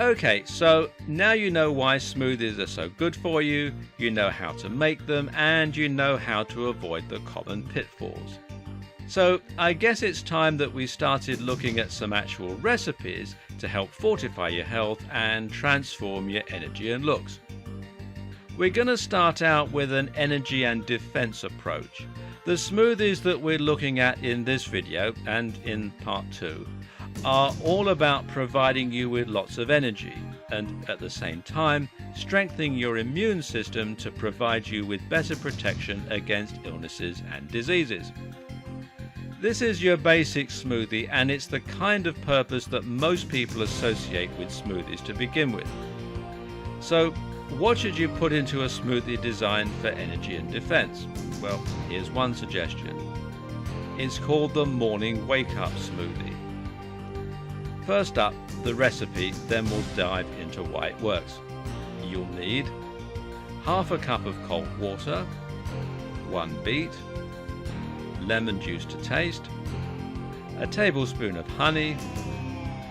Okay, so now you know why smoothies are so good for you, you know how to make them, and you know how to avoid the common pitfalls. So I guess it's time that we started looking at some actual recipes to help fortify your health and transform your energy and looks. We're going to start out with an energy and defense approach. The smoothies that we're looking at in this video and in part 2 are all about providing you with lots of energy and at the same time strengthening your immune system to provide you with better protection against illnesses and diseases. This is your basic smoothie, and it's the kind of purpose that most people associate with smoothies to begin with. So what should you put into a smoothie designed for energy and defense? Well, here's one suggestion. It's called the morning wake-up smoothie. First up, the recipe, then we'll dive into why it works. You'll need half a cup of cold water, 1 beet, lemon juice to taste, a tablespoon of honey,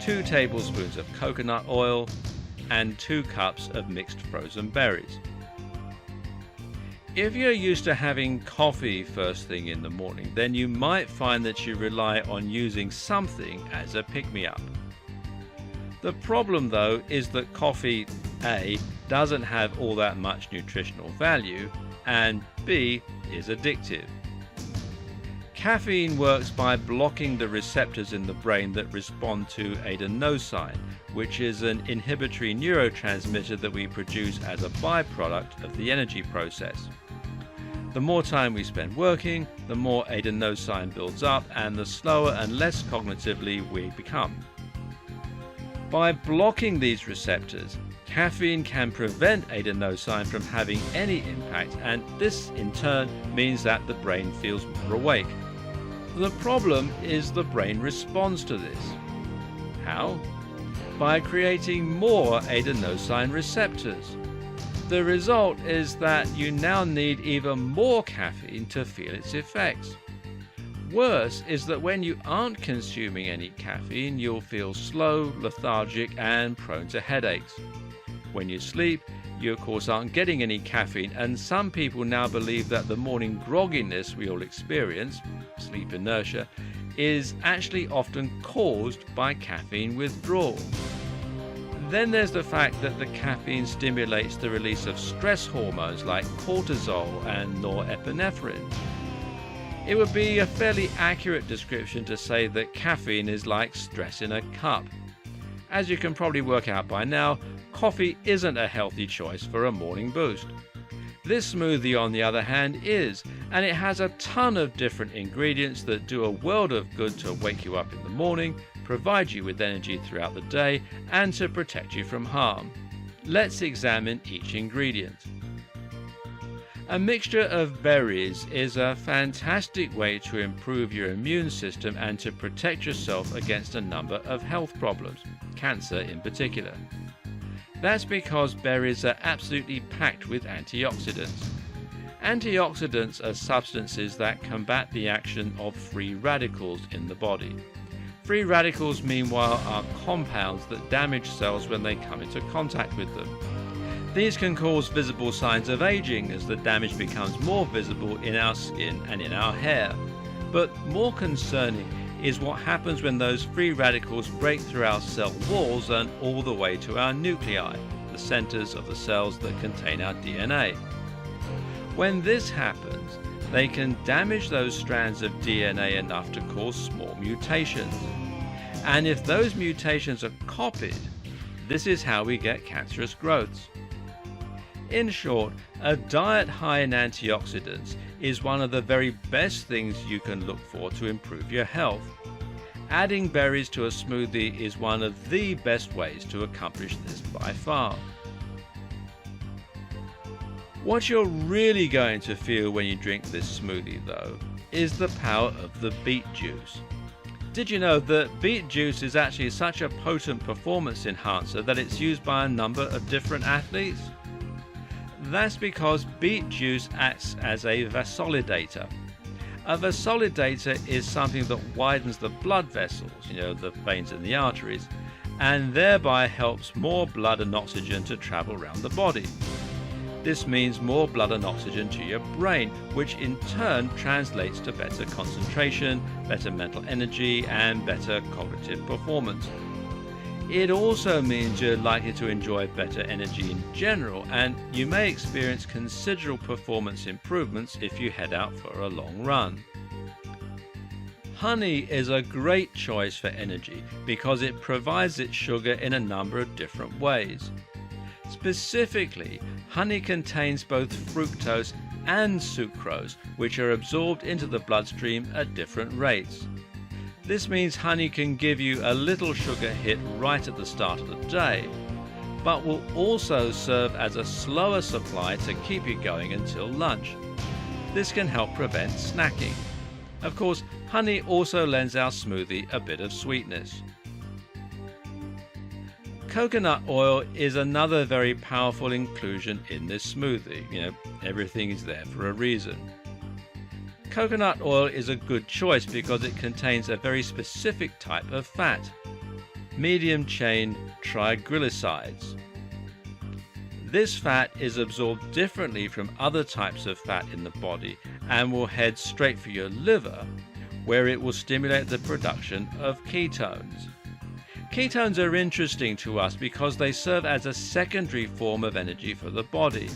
2 tablespoons of coconut oil, and 2 cups of mixed frozen berries. If you're used to having coffee first thing in the morning, then you might find that you rely on using something as a pick-me-up. The problem though is that coffee A doesn't have all that much nutritional value, and B is addictive. Caffeine works by blocking the receptors in the brain that respond to adenosine, which is an inhibitory neurotransmitter that we produce as a byproduct of the energy process. The more time we spend working, the more adenosine builds up and the slower and less cognitively we become. By blocking these receptors, caffeine can prevent adenosine from having any impact, and this in turn means that the brain feels more awake. The problem is the brain responds to this. How? By creating more adenosine receptors. The result is that you now need even more caffeine to feel its effects. Worse is that when you aren't consuming any caffeine, you'll feel slow, lethargic, and prone to headaches. When you sleep, you of course aren't getting any caffeine, and some people now believe that the morning grogginess we all experience, sleep inertia, is actually often caused by caffeine withdrawal. Then there's the fact that the caffeine stimulates the release of stress hormones like cortisol and norepinephrine. It would be a fairly accurate description to say that caffeine is like stress in a cup. As you can probably work out by now, coffee isn't a healthy choice for a morning boost. This smoothie, on the other hand, is, and it has a ton of different ingredients that do a world of good to wake you up in the morning, provide you with energy throughout the day, and to protect you from harm. Let's examine each ingredient. A mixture of berries is a fantastic way to improve your immune system and to protect yourself against a number of health problems, cancer in particular. That's because berries are absolutely packed with antioxidants. Antioxidants are substances that combat the action of free radicals in the body. Free radicals, meanwhile, are compounds that damage cells when they come into contact with them. These can cause visible signs of aging as the damage becomes more visible in our skin and in our hair. But more concerning is what happens when those free radicals break through our cell walls and all the way to our nuclei, the centers of the cells that contain our DNA. When this happens, they can damage those strands of DNA enough to cause small mutations. And if those mutations are copied, this is how we get cancerous growths. In short, a diet high in antioxidants is one of the very best things you can look for to improve your health. Adding berries to a smoothie is one of the best ways to accomplish this by far. What you're really going to feel when you drink this smoothie, though, is the power of the beet juice. Did you know that beet juice is actually such a potent performance enhancer that it's used by a number of different athletes? That's because beet juice acts as a vasodilator. A vasodilator is something that widens the blood vessels, the veins in the arteries, and thereby helps more blood and oxygen to travel around the body. This means more blood and oxygen to your brain, which in turn translates to better concentration, better mental energy, and better cognitive performance. It also means you're likely to enjoy better energy in general, and you may experience considerable performance improvements if you head out for a long run. Honey is a great choice for energy because it provides its sugar in a number of different ways. Specifically, honey contains both fructose and sucrose, which are absorbed into the bloodstream at different rates. This means honey can give you a little sugar hit right at the start of the day, but will also serve as a slower supply to keep you going until lunch. This can help prevent snacking. Of course, honey also lends our smoothie a bit of sweetness. Coconut oil is another very powerful inclusion in this smoothie. Everything is there for a reason. Coconut oil is a good choice because it contains a very specific type of fat, medium-chain triglycerides. This fat is absorbed differently from other types of fat in the body and will head straight for your liver, where it will stimulate the production of ketones. Ketones are interesting to us because they serve as a secondary form of energy for the body.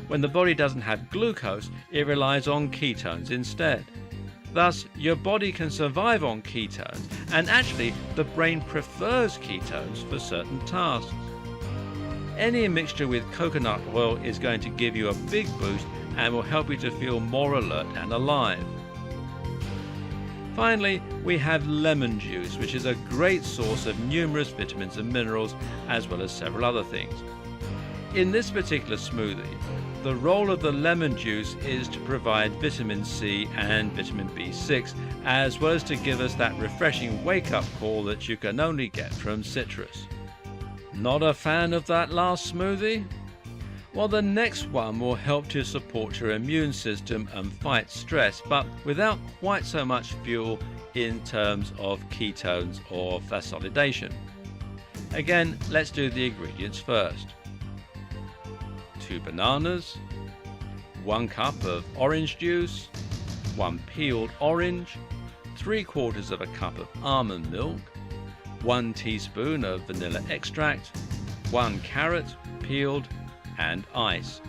When the body doesn't have glucose, it relies on ketones instead. Thus, your body can survive on ketones, and actually the brain prefers ketones for certain tasks. Any mixture with coconut oil is going to give you a big boost and will help you to feel more alert and alive. Finally, we have lemon juice, which is a great source of numerous vitamins and minerals, as well as several other things. In this particular smoothie, the role of the lemon juice is to provide vitamin C and vitamin B6, as well as to give us that refreshing wake-up call that you can only get from citrus. Not a fan of that last smoothie? Well, the next one will help to support your immune system and fight stress, but without quite so much fuel in terms of ketones or vasodilation. Again, let's do the ingredients first. 2 bananas, 1 cup of orange juice, 1 peeled orange, 3/4 of a cup of almond milk, 1 teaspoon of vanilla extract, 1 carrot, peeled, and ice.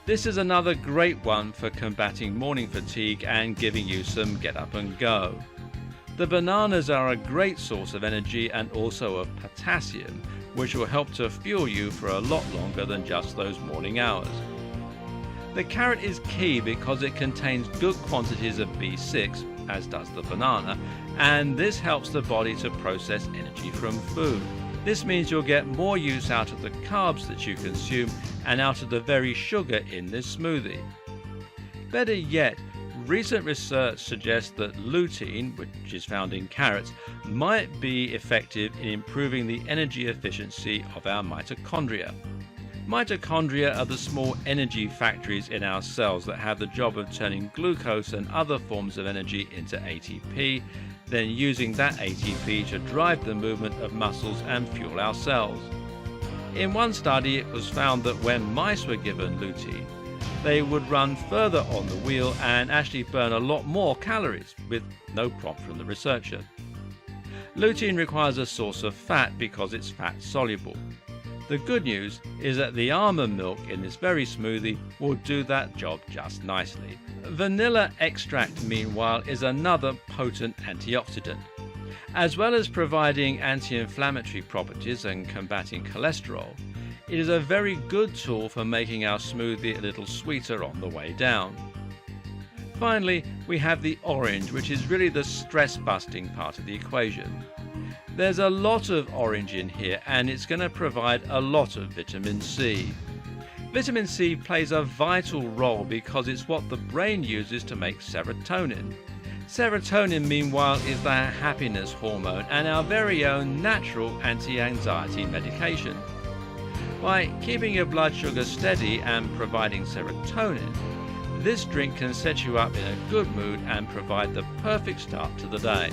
This is another great one for combating morning fatigue and giving you some get up and go. The bananas are a great source of energy and also of potassium, which will help to fuel you for a lot longer than just those morning hours. The carrot is key because it contains good quantities of B6, as does the banana, and this helps the body to process energy from food. This means you'll get more use out of the carbs that you consume and out of the very sugar in this smoothie. Better yet, recent research suggests that lutein, which is found in carrots, might be effective in improving the energy efficiency of our mitochondria. Mitochondria are the small energy factories in our cells that have the job of turning glucose and other forms of energy into ATP, then using that ATP to drive the movement of muscles and fuel our cells. In one study, it was found that when mice were given lutein, they would run further on the wheel and actually burn a lot more calories, with no prompt from the researcher. Lutein requires a source of fat because it's fat soluble. The good news is that the almond milk in this very smoothie will do that job just nicely. Vanilla extract, meanwhile, is another potent antioxidant. As well as providing anti-inflammatory properties and combating cholesterol, it is a very good tool for making our smoothie a little sweeter on the way down. Finally, we have the orange, which is really the stress-busting part of the equation. There's a lot of orange in here, and it's going to provide a lot of vitamin C. Vitamin C plays a vital role because it's what the brain uses to make serotonin. Serotonin, meanwhile, is the happiness hormone and our very own natural anti-anxiety medication. By keeping your blood sugar steady and providing serotonin, this drink can set you up in a good mood and provide the perfect start to the day.